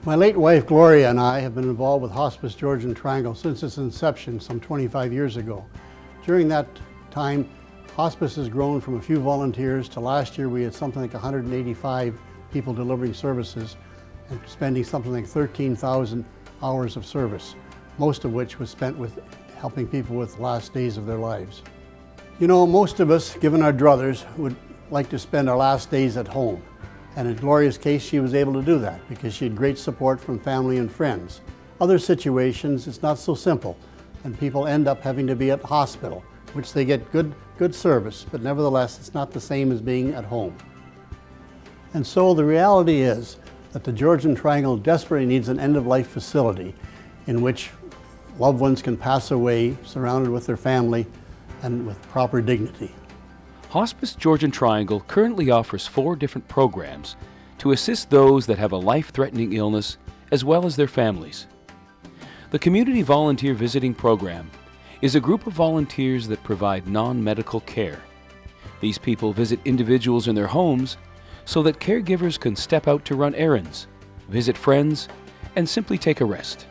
My late wife Gloria and I have been involved with Hospice Georgian Triangle since its inception some 25 years ago. During that time, hospice has grown from a few volunteers to last year we had something like 185 people delivering services and spending something like 13,000 hours of service, most of which was spent with helping people with the last days of their lives. You know, most of us, given our druthers, would like to spend our last days at home. And in Gloria's case, she was able to do that because she had great support from family and friends. Other situations, it's not so simple, and people end up having to be at hospital, which they get good service, but nevertheless, it's not the same as being at home. And so the reality is that the Georgian Triangle desperately needs an end-of-life facility in which loved ones can pass away surrounded with their family and with proper dignity. Hospice Georgian Triangle currently offers 4 different programs to assist those that have a life-threatening illness as well as their families. The Community Volunteer Visiting Program is a group of volunteers that provide non-medical care. These people visit individuals in their homes so that caregivers can step out to run errands, visit friends, and simply take a rest.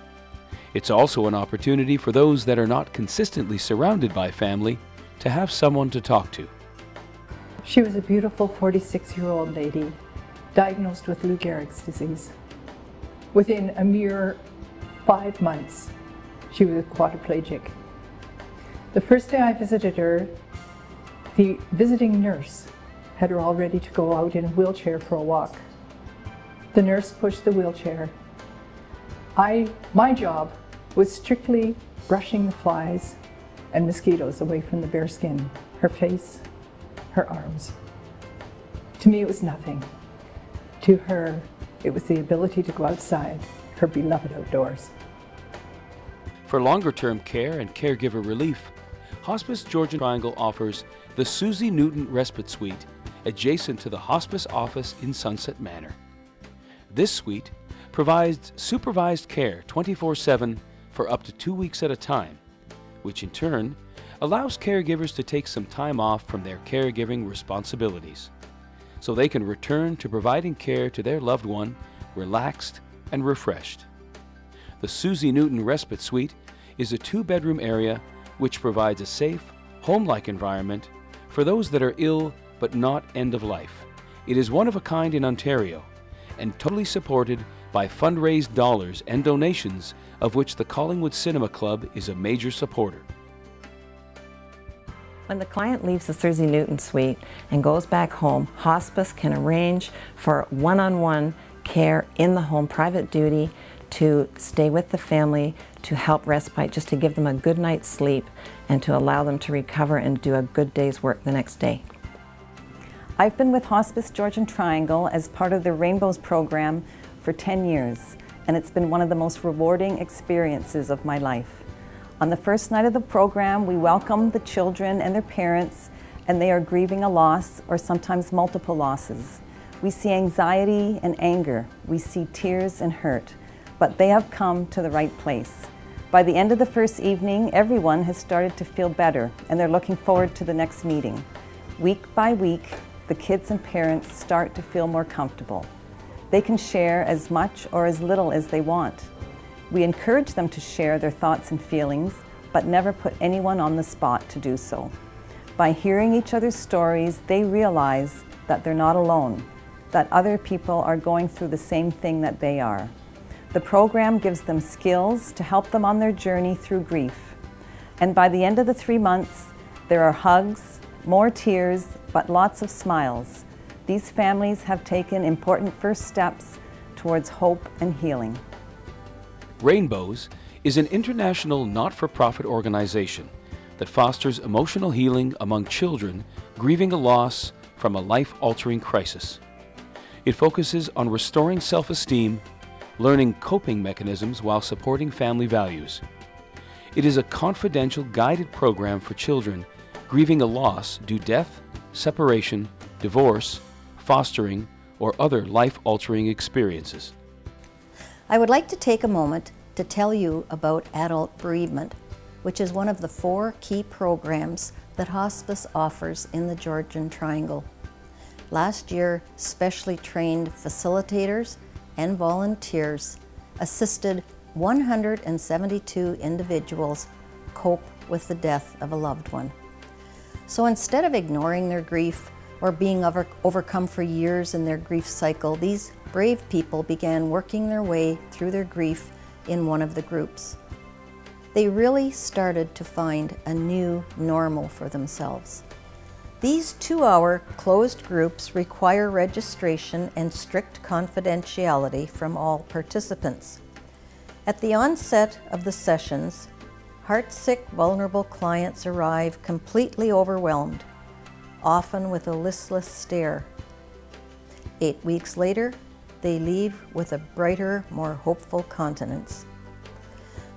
It's also an opportunity for those that are not consistently surrounded by family to have someone to talk to. She was a beautiful 46-year-old lady diagnosed with Lou Gehrig's disease. Within a mere 5 months, she was quadriplegic. The first day I visited her, the visiting nurse had her all ready to go out in a wheelchair for a walk. The nurse pushed the wheelchair. My job was strictly brushing the flies and mosquitoes away from the bare skin, her face, her arms. To me, it was nothing. To her, it was the ability to go outside, her beloved outdoors. For longer-term care and caregiver relief, Hospice Georgian Triangle offers the Susie Newton Respite Suite adjacent to the hospice office in Sunset Manor. This suite provides supervised care 24/7 for up to 2 weeks at a time, which in turn allows caregivers to take some time off from their caregiving responsibilities so they can return to providing care to their loved one relaxed and refreshed. The Susie Newton Respite Suite is a 2-bedroom area which provides a safe, home-like environment for those that are ill but not end of life. It is one of a kind in Ontario and totally supported by fundraised dollars and donations, of which the Collingwood Cinema Club is a major supporter. When the client leaves the Susie Newton suite and goes back home, hospice can arrange for one-on-one care in the home, private duty, to stay with the family, to help respite, just to give them a good night's sleep and to allow them to recover and do a good day's work the next day. I've been with Hospice Georgian Triangle as part of the Rainbows program for 10 years, and it's been one of the most rewarding experiences of my life. On the first night of the program, we welcome the children and their parents, and they are grieving a loss or sometimes multiple losses. We see anxiety and anger. We see tears and hurt, but they have come to the right place. By the end of the first evening, everyone has started to feel better, and they're looking forward to the next meeting. Week by week, the kids and parents start to feel more comfortable. They can share as much or as little as they want. We encourage them to share their thoughts and feelings, but never put anyone on the spot to do so. By hearing each other's stories, they realize that they're not alone, that other people are going through the same thing that they are. The program gives them skills to help them on their journey through grief. And by the end of the 3 months, there are hugs, more tears, but lots of smiles. These families have taken important first steps towards hope and healing. Rainbows is an international not-for-profit organization that fosters emotional healing among children grieving a loss from a life-altering crisis. It focuses on restoring self-esteem, learning coping mechanisms while supporting family values. It is a confidential, guided program for children grieving a loss due to death, separation, divorce, fostering, or other life-altering experiences. I would like to take a moment to tell you about adult bereavement, which is one of the 4 key programs that hospice offers in the Georgian Triangle. Last year, specially trained facilitators and volunteers assisted 172 individuals cope with the death of a loved one. So instead of ignoring their grief or being overcome for years in their grief cycle, these brave people began working their way through their grief in one of the groups. They really started to find a new normal for themselves. These 2-hour closed groups require registration and strict confidentiality from all participants. At the onset of the sessions, heartsick, vulnerable clients arrive completely overwhelmed, often with a listless stare. 8 weeks later, they leave with a brighter, more hopeful countenance.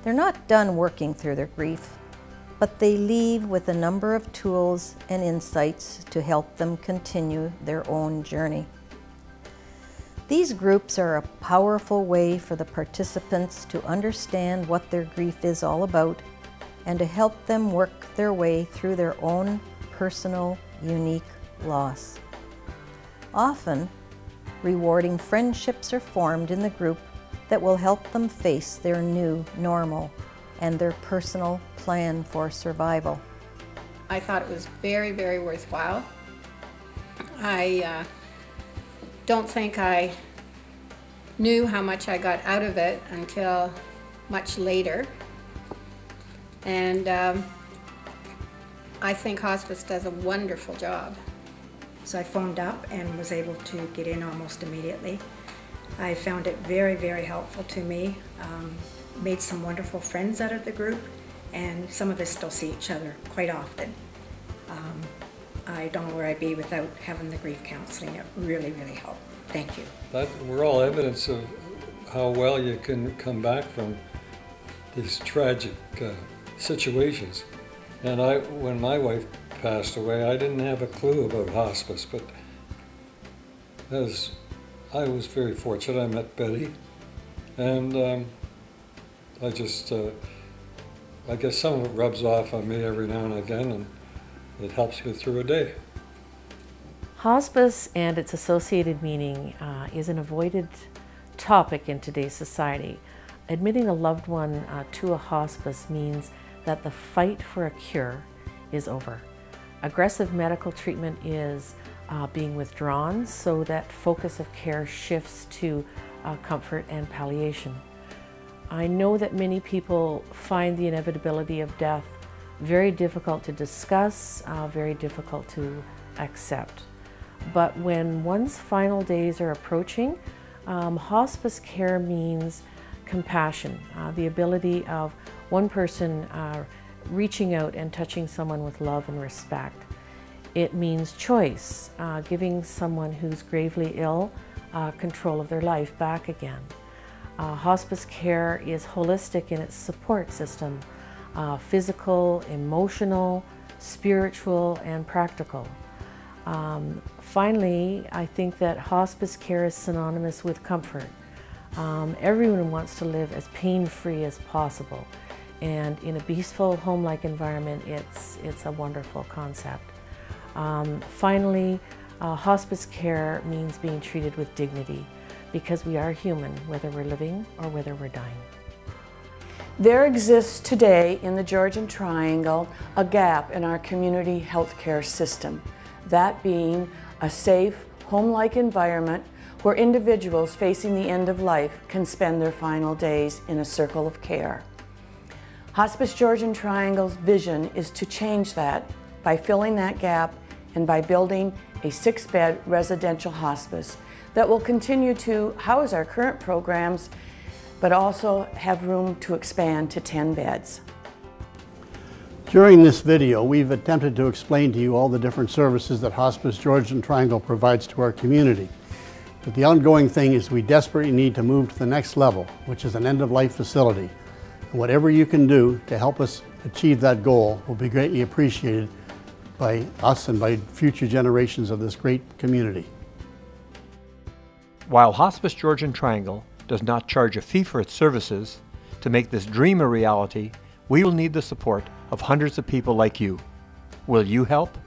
They're not done working through their grief, but they leave with a number of tools and insights to help them continue their own journey. These groups are a powerful way for the participants to understand what their grief is all about and to help them work their way through their own personal, unique loss. Often, rewarding friendships are formed in the group that will help them face their new normal and their personal plan for survival. I thought it was very, very worthwhile. I don't think I knew how much I got out of it until much later. And I think hospice does a wonderful job. So I phoned up and was able to get in almost immediately. I found it very, very helpful to me. Made some wonderful friends out of the group, and some of us still see each other quite often. I don't know where I'd be without having the grief counseling. It really, really helped. Thank you. We're all evidence of how well you can come back from these tragic situations. And when my wife passed away, I didn't have a clue about hospice, but as I was very fortunate, I met Betty, and I guess some of it rubs off on me every now and again, and it helps me through a day. Hospice and its associated meaning is an avoided topic in today's society. Admitting a loved one to a hospice means that the fight for a cure is over. Aggressive medical treatment is being withdrawn so that focus of care shifts to comfort and palliation. I know that many people find the inevitability of death very difficult to discuss, very difficult to accept. But when one's final days are approaching, hospice care means compassion, the ability of one person reaching out and touching someone with love and respect. It means choice, giving someone who's gravely ill control of their life back again. Hospice care is holistic in its support system, physical, emotional, spiritual, and practical. Finally, I think that hospice care is synonymous with comfort. Everyone wants to live as pain-free as possible, and in a peaceful, home-like environment, it's a wonderful concept. Finally, hospice care means being treated with dignity, because we are human, whether we're living or whether we're dying. There exists today in the Georgian Triangle a gap in our community healthcare system, that being a safe, home-like environment where individuals facing the end of life can spend their final days in a circle of care. Hospice Georgian Triangle's vision is to change that by filling that gap and by building a 6-bed residential hospice that will continue to house our current programs, but also have room to expand to 10 beds. During this video, we've attempted to explain to you all the different services that Hospice Georgian Triangle provides to our community. But the ongoing thing is we desperately need to move to the next level, which is an end-of-life facility. And whatever you can do to help us achieve that goal will be greatly appreciated by us and by future generations of this great community. While Hospice Georgian Triangle does not charge a fee for its services, to make this dream a reality, we will need the support of hundreds of people like you. Will you help?